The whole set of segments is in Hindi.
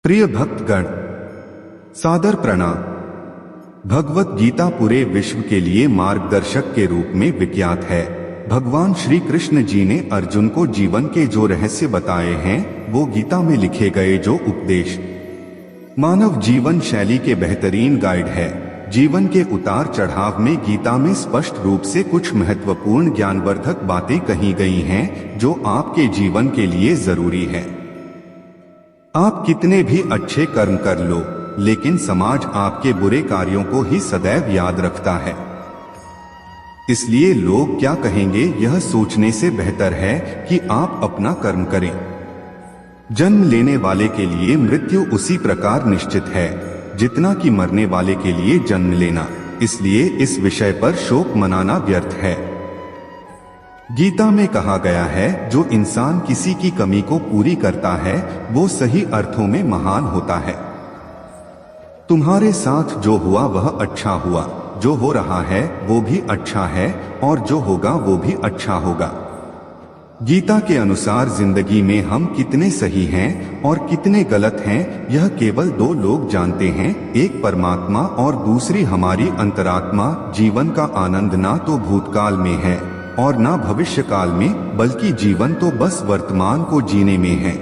प्रिय भक्तगण, सादर प्रणाम। भगवत गीता पूरे विश्व के लिए मार्गदर्शक के रूप में विख्यात है। भगवान श्री कृष्ण जी ने अर्जुन को जीवन के जो रहस्य बताए हैं, वो गीता में लिखे गए जो उपदेश मानव जीवन शैली के बेहतरीन गाइड है। जीवन के उतार चढ़ाव में गीता में स्पष्ट रूप से कुछ महत्वपूर्ण ज्ञानवर्धक बातें कही गई हैं, जो आपके जीवन के लिए जरूरी है। आप कितने भी अच्छे कर्म कर लो, लेकिन समाज आपके बुरे कार्यों को ही सदैव याद रखता है। इसलिए लोग क्या कहेंगे, यह सोचने से बेहतर है कि आप अपना कर्म करें। जन्म लेने वाले के लिए मृत्यु उसी प्रकार निश्चित है जितना कि मरने वाले के लिए जन्म लेना। इसलिए इस विषय पर शोक मनाना व्यर्थ है। गीता में कहा गया है, जो इंसान किसी की कमी को पूरी करता है वो सही अर्थों में महान होता है। तुम्हारे साथ जो हुआ वह अच्छा हुआ, जो हो रहा है वो भी अच्छा है, और जो होगा वो भी अच्छा होगा। गीता के अनुसार जिंदगी में हम कितने सही हैं और कितने गलत हैं, यह केवल दो लोग जानते हैं, एक परमात्मा और दूसरी हमारी अंतरात्मा। जीवन का आनंद ना तो भूतकाल में है और ना भविष्य काल में, बल्कि जीवन तो बस वर्तमान को जीने में है।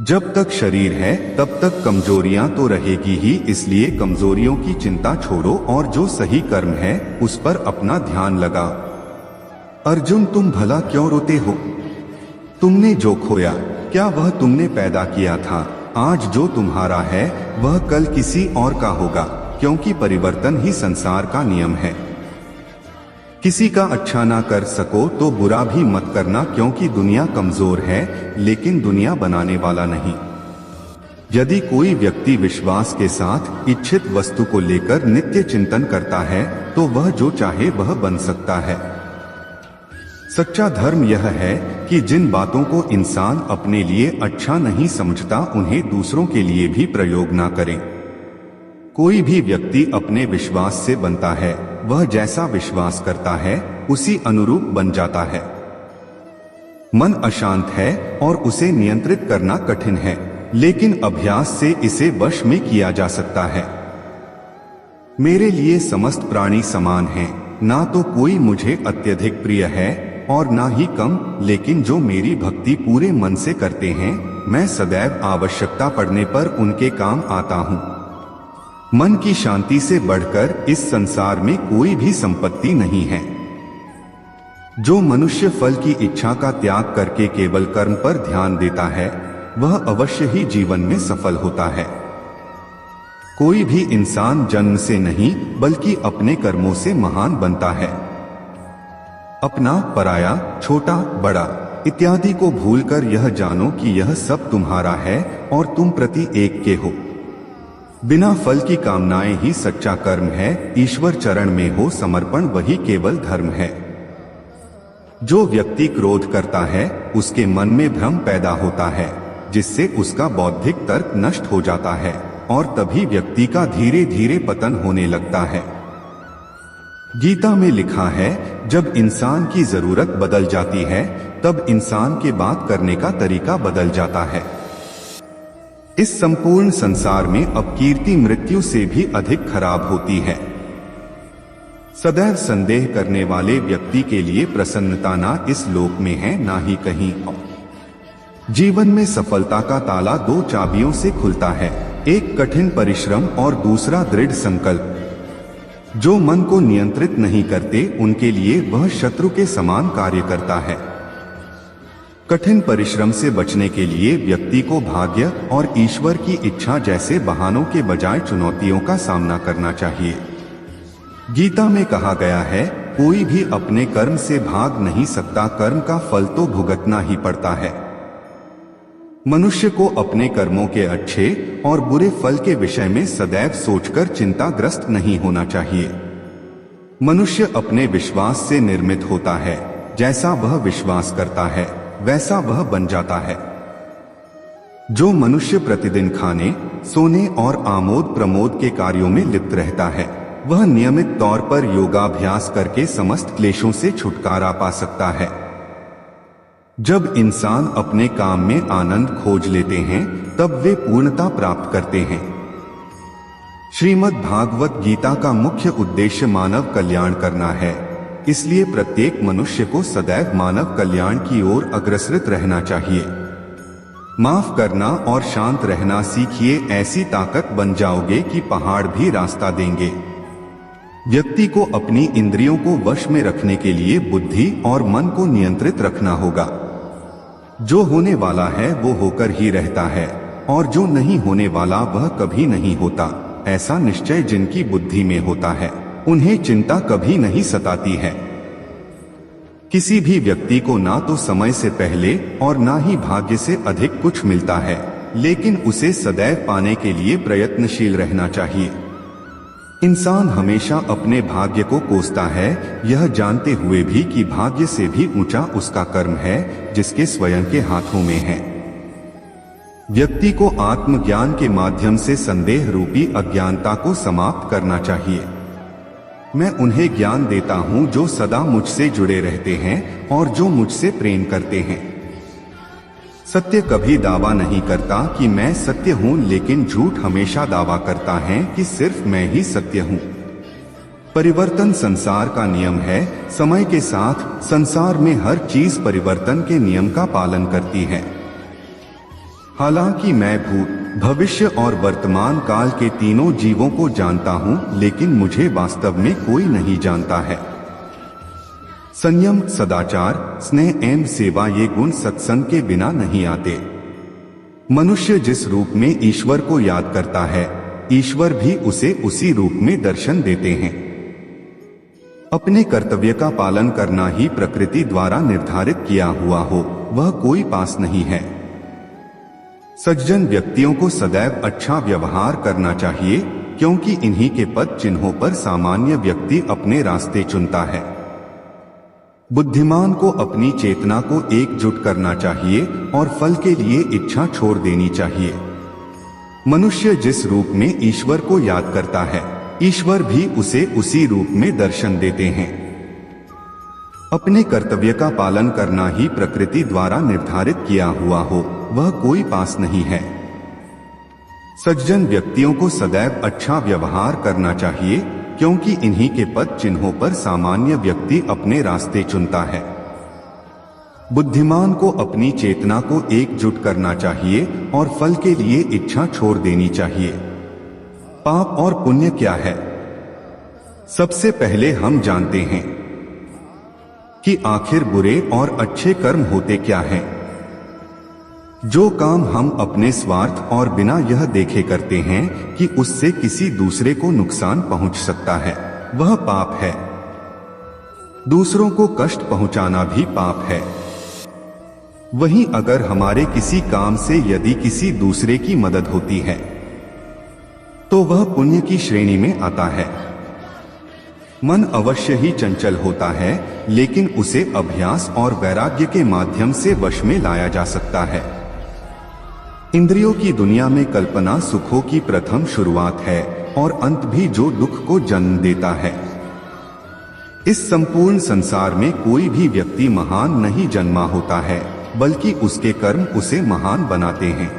जब तक शरीर है तब तक कमजोरियां तो रहेगी ही, इसलिए कमजोरियों की चिंता छोड़ो और जो सही कर्म है उस पर अपना ध्यान लगा। अर्जुन, तुम भला क्यों रोते हो? तुमने जो खोया, क्या वह तुमने पैदा किया था? आज जो तुम्हारा है वह कल किसी और का होगा, क्योंकि परिवर्तन ही संसार का नियम है। किसी का अच्छा ना कर सको तो बुरा भी मत करना, क्योंकि दुनिया कमजोर है लेकिन दुनिया बनाने वाला नहीं। यदि कोई व्यक्ति विश्वास के साथ इच्छित वस्तु को लेकर नित्य चिंतन करता है तो वह जो चाहे वह बन सकता है। सच्चा धर्म यह है कि जिन बातों को इंसान अपने लिए अच्छा नहीं समझता उन्हें दूसरों के लिए भी प्रयोग ना करे। कोई भी व्यक्ति अपने विश्वास से बनता है, वह जैसा विश्वास करता है उसी अनुरूप बन जाता है। मन अशांत है और उसे नियंत्रित करना कठिन है, लेकिन अभ्यास से इसे वश में किया जा सकता है। मेरे लिए समस्त प्राणी समान हैं, ना तो कोई मुझे अत्यधिक प्रिय है और ना ही कम, लेकिन जो मेरी भक्ति पूरे मन से करते हैं, मैं सदैव आवश्यकता पड़ने पर उनके काम आता हूँ। मन की शांति से बढ़कर इस संसार में कोई भी संपत्ति नहीं है। जो मनुष्य फल की इच्छा का त्याग करके केवल कर्म पर ध्यान देता है, वह अवश्य ही जीवन में सफल होता है। कोई भी इंसान जन्म से नहीं बल्कि अपने कर्मों से महान बनता है। अपना, पराया, छोटा, बड़ा इत्यादि को भूलकर यह जानो कि यह सब तुम्हारा है और तुम प्रति एक के हो। बिना फल की कामनाएं ही सच्चा कर्म है। ईश्वर चरण में हो समर्पण, वही केवल धर्म है। जो व्यक्ति क्रोध करता है उसके मन में भ्रम पैदा होता है, जिससे उसका बौद्धिक तर्क नष्ट हो जाता है और तभी व्यक्ति का धीरे धीरे पतन होने लगता है। गीता में लिखा है, जब इंसान की जरूरत बदल जाती है तब इंसान के बात करने का तरीका बदल जाता है। इस संपूर्ण संसार में अपकीर्ति मृत्यु से भी अधिक खराब होती है। सदैव संदेह करने वाले व्यक्ति के लिए प्रसन्नता ना इस लोक में है ना ही कहीं और। जीवन में सफलता का ताला दो चाबियों से खुलता है, एक कठिन परिश्रम और दूसरा दृढ़ संकल्प। जो मन को नियंत्रित नहीं करते उनके लिए वह शत्रु के समान कार्य करता है। कठिन परिश्रम से बचने के लिए व्यक्ति को भाग्य और ईश्वर की इच्छा जैसे बहानों के बजाय चुनौतियों का सामना करना चाहिए। गीता में कहा गया है, कोई भी अपने कर्म से भाग नहीं सकता, कर्म का फल तो भुगतना ही पड़ता है। मनुष्य को अपने कर्मों के अच्छे और बुरे फल के विषय में सदैव सोचकर चिंताग्रस्त नहीं होना चाहिए। मनुष्य अपने विश्वास से निर्मित होता है, जैसा वह विश्वास करता है वैसा वह बन जाता है। जो मनुष्य प्रतिदिन खाने, सोने और आमोद प्रमोद के कार्यों में लिप्त रहता है, वह नियमित तौर पर योगाभ्यास करके समस्त क्लेशों से छुटकारा पा सकता है। जब इंसान अपने काम में आनंद खोज लेते हैं तब वे पूर्णता प्राप्त करते हैं। श्रीमद् भागवत गीता का मुख्य उद्देश्य मानव कल्याण करना है, इसलिए प्रत्येक मनुष्य को सदैव मानव कल्याण की ओर अग्रसर रहना चाहिए। माफ करना और शांत रहना सीखिए, ऐसी ताकत बन जाओगे कि पहाड़ भी रास्ता देंगे। व्यक्ति को अपनी इंद्रियों को वश में रखने के लिए बुद्धि और मन को नियंत्रित रखना होगा। जो होने वाला है वो होकर ही रहता है, और जो नहीं होने वाला वह कभी नहीं होता। ऐसा निश्चय जिनकी बुद्धि में होता है, उन्हें चिंता कभी नहीं सताती है। किसी भी व्यक्ति को ना तो समय से पहले और ना ही भाग्य से अधिक कुछ मिलता है, लेकिन उसे सदैव पाने के लिए प्रयत्नशील रहना चाहिए। इंसान हमेशा अपने भाग्य को कोसता है, यह जानते हुए भी कि भाग्य से भी ऊंचा उसका कर्म है, जिसके स्वयं के हाथों में है। व्यक्ति को आत्मज्ञान के माध्यम से संदेह रूपी अज्ञानता को समाप्त करना चाहिए। मैं उन्हें ज्ञान देता हूं जो सदा मुझसे जुड़े रहते हैं और जो मुझसे प्रेम करते हैं। सत्य कभी दावा नहीं करता कि मैं सत्य हूं, लेकिन झूठ हमेशा दावा करता है कि सिर्फ मैं ही सत्य हूं। परिवर्तन संसार का नियम है। समय के साथ संसार में हर चीज परिवर्तन के नियम का पालन करती है। हालांकि मैं भूत, भविष्य और वर्तमान काल के तीनों जीवों को जानता हूं, लेकिन मुझे वास्तव में कोई नहीं जानता है। संयम, सदाचार, स्नेह एवं सेवा ये गुण सत्संग के बिना नहीं आते। मनुष्य जिस रूप में ईश्वर को याद करता है, ईश्वर भी उसे उसी रूप में दर्शन देते हैं। अपने कर्तव्य का पालन करना ही प्रकृति द्वारा निर्धारित किया हुआ हो, वह कोई पास नहीं है। सज्जन व्यक्तियों को सदैव अच्छा व्यवहार करना चाहिए, क्योंकि इन्हीं के पद चिन्हों पर सामान्य व्यक्ति अपने रास्ते चुनता है। बुद्धिमान को अपनी चेतना को एकजुट करना चाहिए और फल के लिए इच्छा छोड़ देनी चाहिए। मनुष्य जिस रूप में ईश्वर को याद करता है, ईश्वर भी उसे उसी रूप में दर्शन देते हैं। अपने कर्तव्य का पालन करना ही प्रकृति द्वारा निर्धारित किया हुआ हो, वह कोई पास नहीं है। सज्जन व्यक्तियों को सदैव अच्छा व्यवहार करना चाहिए, क्योंकि इन्हीं के पद चिन्हों पर सामान्य व्यक्ति अपने रास्ते चुनता है। बुद्धिमान को अपनी चेतना को एकजुट करना चाहिए और फल के लिए इच्छा छोड़ देनी चाहिए। पाप और पुण्य क्या है? सबसे पहले हम जानते हैं कि आखिर बुरे और अच्छे कर्म होते क्या हैं। जो काम हम अपने स्वार्थ और बिना यह देखे करते हैं कि उससे किसी दूसरे को नुकसान पहुंच सकता है, वह पाप है। दूसरों को कष्ट पहुंचाना भी पाप है। वहीं अगर हमारे किसी काम से यदि किसी दूसरे की मदद होती है, तो वह पुण्य की श्रेणी में आता है। मन अवश्य ही चंचल होता है, लेकिन उसे अभ्यास और वैराग्य के माध्यम से वश में लाया जा सकता है। इंद्रियों की दुनिया में कल्पना सुखों की प्रथम शुरुआत है और अंत भी जो दुख को जन्म देता है। इस संपूर्ण संसार में कोई भी व्यक्ति महान नहीं जन्मा होता है, बल्कि उसके कर्म उसे महान बनाते हैं।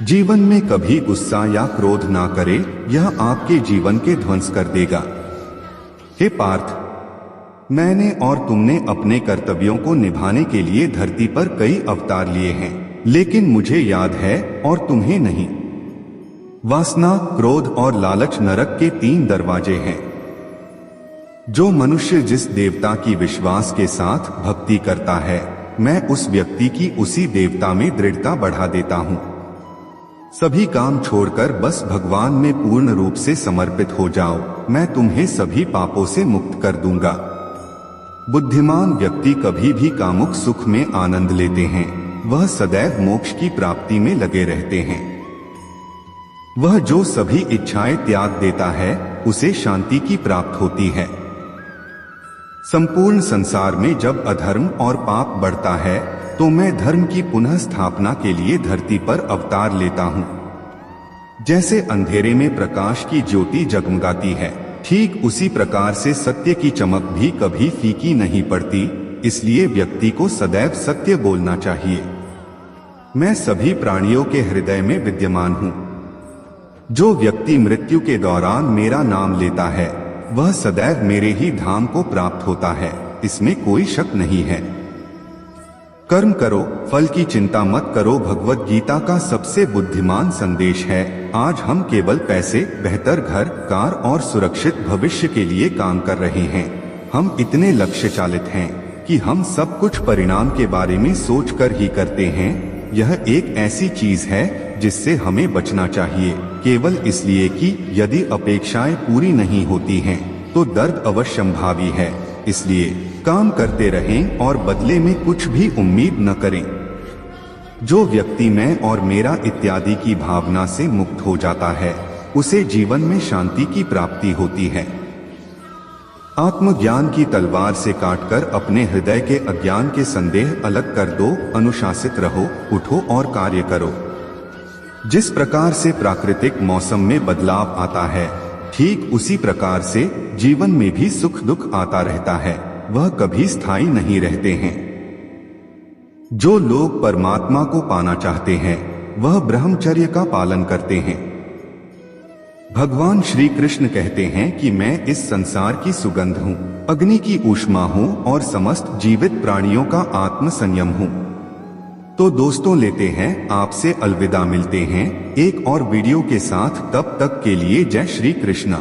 जीवन में कभी गुस्सा या क्रोध ना करे, यह आपके जीवन के ध्वंस कर देगा। हे पार्थ, मैंने और तुमने अपने कर्तव्यों को निभाने के लिए धरती पर कई अवतार लिए हैं, लेकिन मुझे याद है और तुम्हें नहीं। वासना, क्रोध और लालच नरक के 3 दरवाजे हैं। जो मनुष्य जिस देवता की विश्वास के साथ भक्ति करता है, मैं उस व्यक्ति की उसी देवता में दृढ़ता बढ़ा देता हूँ। सभी काम छोड़कर बस भगवान में पूर्ण रूप से समर्पित हो जाओ, मैं तुम्हें सभी पापों से मुक्त कर दूंगा। बुद्धिमान व्यक्ति कभी भी कामुक सुख में आनंद लेते हैं, वह सदैव मोक्ष की प्राप्ति में लगे रहते हैं। वह जो सभी इच्छाएं त्याग देता है, उसे शांति की प्राप्त होती है। संपूर्ण संसार में जब अधर्म और पाप बढ़ता है, तो मैं धर्म की पुनः स्थापना के लिए धरती पर अवतार लेता हूँ। जैसे अंधेरे में प्रकाश की ज्योति जगमगाती है, ठीक उसी प्रकार से सत्य की चमक भी कभी फीकी नहीं पड़ती। इसलिए व्यक्ति को सदैव सत्य बोलना चाहिए। मैं सभी प्राणियों के हृदय में विद्यमान हूँ। जो व्यक्ति मृत्यु के दौरान मेरा नाम लेता है वह सदैव मेरे ही धाम को प्राप्त होता है, इसमें कोई शक नहीं है। कर्म करो, फल की चिंता मत करो भगवत गीता का सबसे बुद्धिमान संदेश है। आज हम केवल पैसे, बेहतर घर, कार और सुरक्षित भविष्य के लिए काम कर रहे हैं। हम इतने लक्ष्य चालित हैं कि हम सब कुछ परिणाम के बारे में सोचकर ही करते हैं। यह एक ऐसी चीज है जिससे हमें बचना चाहिए, केवल इसलिए कि यदि अपेक्षाएं पूरी नहीं होती हैं तो दर्द अवश्यंभावी है। इसलिए काम करते रहें और बदले में कुछ भी उम्मीद न करें। जो व्यक्ति मैं और मेरा इत्यादि की भावना से मुक्त हो जाता है उसे जीवन में शांति की प्राप्ति होती है। आत्मज्ञान की तलवार से काटकर अपने हृदय के अज्ञान के संदेह अलग कर दो। अनुशासित रहो, उठो और कार्य करो। जिस प्रकार से प्राकृतिक मौसम में बदलाव आता है ठीक उसी प्रकार से जीवन में भी सुख दुख आता रहता है, वह कभी स्थायी नहीं रहते हैं। जो लोग परमात्मा को पाना चाहते हैं वह ब्रह्मचर्य का पालन करते हैं। भगवान श्री कृष्ण कहते हैं कि मैं इस संसार की सुगंध हूँ, अग्नि की ऊष्मा हूँ और समस्त जीवित प्राणियों का आत्म संयम हूँ। तो दोस्तों लेते हैं आपसे अलविदा, मिलते हैं एक और वीडियो के साथ। तब तक के लिए जय श्री कृष्ण।